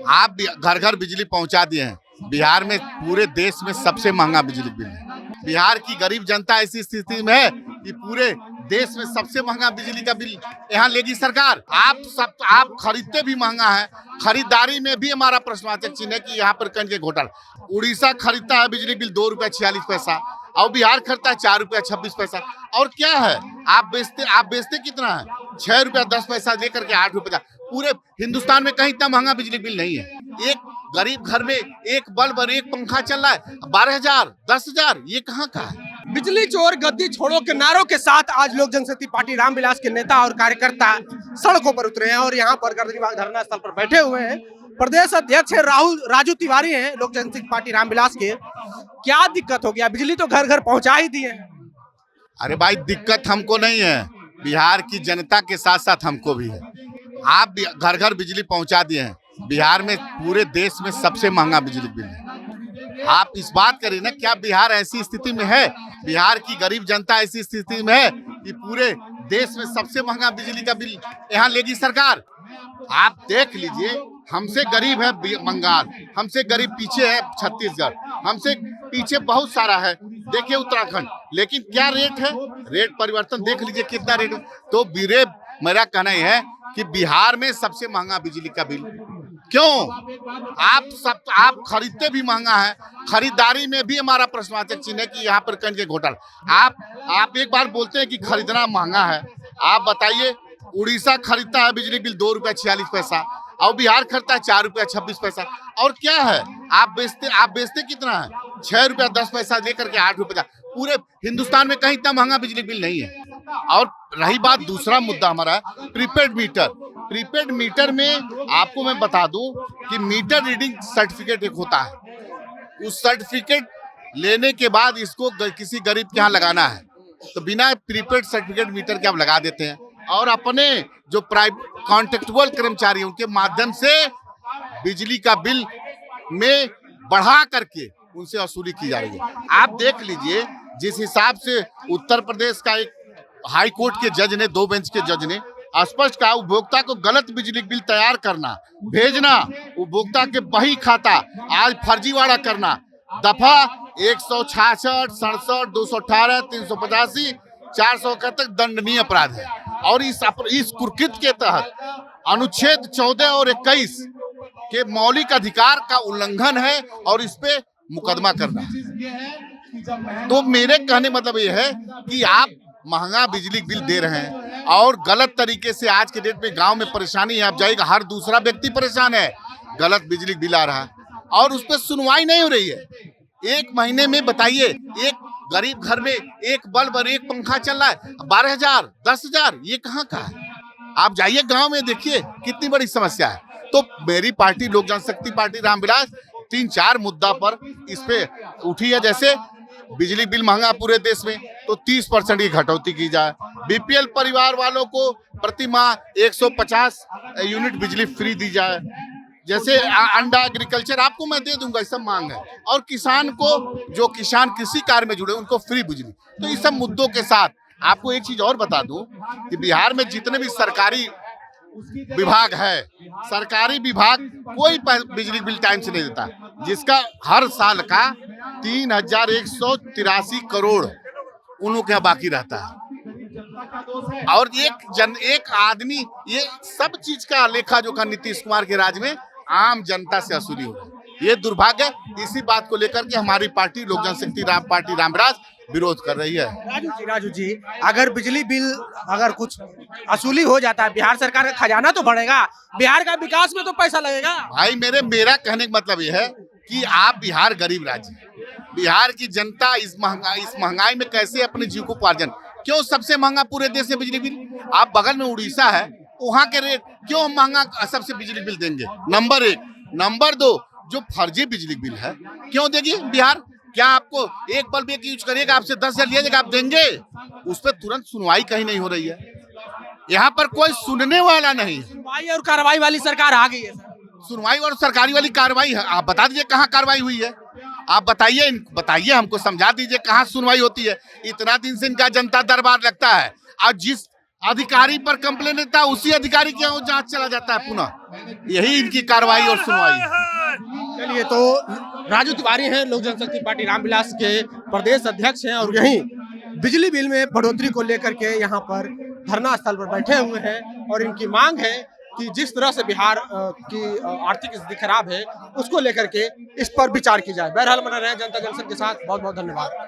आप घर घर बिजली पहुंचा दिए हैं। बिहार में पूरे देश में सबसे महंगा बिजली बिल है। बिहार की गरीब जनता ऐसी स्थिति में है कि पूरे देश में सबसे महंगा बिजली का बिल यहाँ लेगी सरकार। आप खरीदते भी महंगा है, खरीदारी में भी हमारा प्रश्नवाचक चिन्ह है कि यहाँ पर कहीं के घोटाला। उड़ीसा खरीदता है बिजली बिल 2 रुपया 46 पैसा और बिहार खरीदता है 4 रुपया 26 पैसा। और क्या है, आप बेचते कितना है? 6 रुपया 10 पैसा लेकर के 8 रुपया। पूरे हिंदुस्तान में कहीं इतना महंगा बिजली बिल नहीं है। एक गरीब घर में एक बल्ब और एक पंखा चल रहा है 12,000 10,000, ये कहाँ का है? बिजली चोर गद्दी छोड़ो के नारों के साथ आज लोक जनशक्ति पार्टी रामविलास के नेता और कार्यकर्ता सड़कों पर उतरे हैं और यहाँ पर गर्दनीबाग धरना स्थल पर बैठे हुए हैं। प्रदेश अध्यक्ष राजू तिवारी हैं लोक जनशक्ति पार्टी रामविलास के। क्या दिक्कत हो गया? बिजली तो घर घर पहुंचा ही दिए हैं। अरे भाई, दिक्कत हमको नहीं है, बिहार की जनता के साथ साथ हमको भी है। आप घर घर बिजली पहुंचा दिए हैं। बिहार में पूरे देश में सबसे महंगा बिजली बिल है। आप इस बात करिए ना, क्या बिहार ऐसी स्थिति में है, बिहार की गरीब जनता ऐसी स्थिति में है कि पूरे देश में सबसे महंगा बिजली का बिल यहाँ लेगी सरकार। आप देख लीजिए, हमसे गरीब है बंगाल, हमसे गरीब पीछे है छत्तीसगढ़, हमसे पीछे बहुत सारा है, देखिए उत्तराखंड। लेकिन क्या रेट है, रेट परिवर्तन देख लीजिए कितना रेट है। तो मेरा कहना यह है कि बिहार में सबसे महंगा बिजली का बिल क्यों? आप खरीदते भी महंगा है, खरीदारी में भी हमारा प्रश्नवाचक चिन्ह है कि यहाँ पर कहीं के घोटाला। आप एक बार बोलते हैं कि खरीदना महंगा है। आप बताइए, उड़ीसा खरीदता है बिजली बिल 2 रुपया 46 पैसा और बिहार खरीदता है 4 रुपया 26 पैसा। और क्या है, आप बेचते कितना है? 6 रुपया 10 पैसा लेकर के 8 रुपया। पूरे हिंदुस्तान में कहीं इतना महंगा बिजली बिल नहीं है। और रही बात दूसरा मुद्दा हमारा प्रीपेड मीटर में आपको मैं बता दूं कि मीटर रीडिंग सर्टिफिकेट एक होता है। उस सर्टिफिकेट लेने के बाद इसको किसी गरीब के यहाँ लगाना है, तो बिना प्रीपेड सर्टिफिकेट मीटर के आप लगा देते हैं और अपने जो प्राइवेट कॉन्ट्रेक्चुअल कर्मचारी उनके माध्यम से बिजली का बिल में बढ़ा करके उनसे वसूली की जा रही है। आप देख लीजिए, जिस हिसाब से उत्तर प्रदेश का एक हाई कोर्ट के जज ने, 2 बेंच के जज ने स्पष्ट कहा, उपभोक्ता को गलत बिजली बिल तैयार करना, भेजना, उपभोक्ता के बही खाता आज फर्जीवाड़ा करना, दफा 166, 67, 218, 385, 400 तक दंडनीय अपराध है। और इस कुकृत्य के तहत अनुच्छेद 14 और 21 के मौलिक अधिकार का उल्लंघन है और इस पे मुकदमा करना है। तो मेरे कहने मतलब ये है कि आप महंगा बिजली बिल दे रहे हैं और गलत तरीके से आज के डेट में गांव में परेशानी है। आप जाइएगा, हर दूसरा व्यक्ति परेशान है, गलत बिजली बिल आ रहा है और उस पर सुनवाई नहीं हो रही है। एक महीने में बताइए, एक गरीब घर में एक बल्ब और एक पंखा चल रहा है 12,000 10,000, ये कहाँ का है? आप जाइए गांव में, देखिए कितनी बड़ी समस्या है। तो मेरी पार्टी लोक जनशक्ति पार्टी रामविलास 3-4 मुद्दा पर इस पे उठी है। जैसे बिजली बिल महंगा पूरे देश में, तो 30% की कटौती की जाए। बीपीएल परिवार वालों को प्रति माह 150 यूनिट बिजली फ्री दी जाए। जैसे अंडा एग्रीकल्चर आपको मैं दे दूंगा, इस सब मांग है। और किसान को, जो किसान कृषि कार्य में जुड़े, उनको फ्री बिजली। तो इस सब मुद्दों के साथ आपको एक चीज और बता दूं कि बिहार में जितने भी सरकारी विभाग है, सरकारी विभाग कोई बिजली बिल टाइम से नहीं देता, जिसका हर साल का 3,183 करोड़ उन लोगों के यहाँ बाकी रहता है। और एक आदमी, ये सब चीज का लेखा जोखा नीतीश कुमार के राज में आम जनता से वसूली हो रही है। ये दुर्भाग्य है। इसी बात को लेकर के हमारी पार्टी लोक जनशक्ति पार्टी रामविलास विरोध कर रही है। राजू जी, अगर बिजली बिल अगर कुछ वसूली हो जाता है, बिहार सरकार का खजाना तो बढ़ेगा, बिहार का विकास में तो पैसा लगेगा। भाई, मेरा कहने का मतलब ये है कि आप बिहार गरीब राज्य है, बिहार की जनता इस महंगाई में कैसे अपने जीव को उपार्जन, क्यों सबसे महंगा पूरे देश में बिजली बिल? आप बगल में उड़ीसा है, वहाँ के रेट क्यों महंगा सबसे बिजली बिल देंगे? नंबर 1। नंबर 2, जो फर्जी बिजली बिल है क्यों देगी बिहार? क्या आपको एक बल्ब एक यूज करिएगा, आपसे 10,000 लिया जाएगा, आप देंगे? उस पर तुरंत सुनवाई कहीं नहीं हो रही है। यहाँ पर कोई सुनने वाला नहीं। सुनवाई और कार्रवाई वाली सरकार आ गई है। सुनवाई और सरकारी वाली कार्रवाई है, आप बता दीजिए कहाँ कार्रवाई हुई है। आप बताइए हमको समझा दीजिए कहाँ सुनवाई होती है। इतना दिन से इनका जनता दरबार लगता है और जिस अधिकारी पर कंप्लेन देता है, उसी अधिकारी के यहाँ जांच चला जाता है पुनः। यही इनकी कार्रवाई और सुनवाई है। चलिए, तो राजू तिवारी हैं, लोक जनशक्ति पार्टी रामविलास के प्रदेश अध्यक्ष हैं और यहीं बिजली बिल में बढ़ोतरी को लेकर के यहाँ पर धरना स्थल पर बैठे हुए हैं और इनकी मांग है कि जिस तरह से बिहार की आर्थिक स्थिति खराब है उसको लेकर के इस पर विचार की जाए। बहरहाल बना रहे जनता जंक्शन के साथ, बहुत बहुत धन्यवाद।